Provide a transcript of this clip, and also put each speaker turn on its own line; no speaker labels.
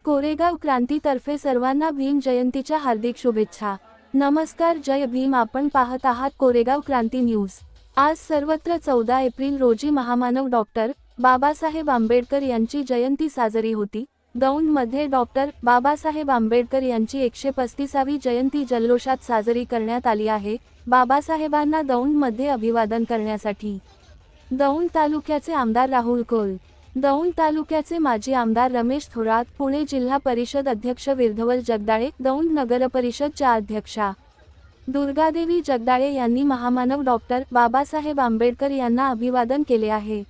कोरेगाव क्रांतीतर्फे सर्वांना भीम जयंतीच्या हार्दिक शुभेच्छा। नमस्कार, जय भीम। आपण पाहत आहात कोरेगाव क्रांती न्यूज। आज सर्वत्र 14 एप्रिल रोजी महामानव डॉक्टर बाबासाहेब आंबेडकर यांची जयंती साजरी होती। दौंडमध्ये डॉक्टर बाबासाहेब आंबेडकर यांची 135वी जयंती जल्लोषात साजरी करण्यात आली आहे। बाबासाहेबांना दौंडमध्ये अभिवादन करण्यासाठी दौंड तालुक्याचे आमदार राहुल कोल, दौंड तालुक्याचे माजी आमदार रमेश थोरात, पुणे जिल्हा परिषद अध्यक्ष विरधवल जगदाळे, दौंड नगरपरिषदच्या अध्यक्षा दुर्गादेवी जगदाळे यांनी महामानव डॉक्टर बाबासाहेब आंबेडकर यांना अभिवादन केले आहे।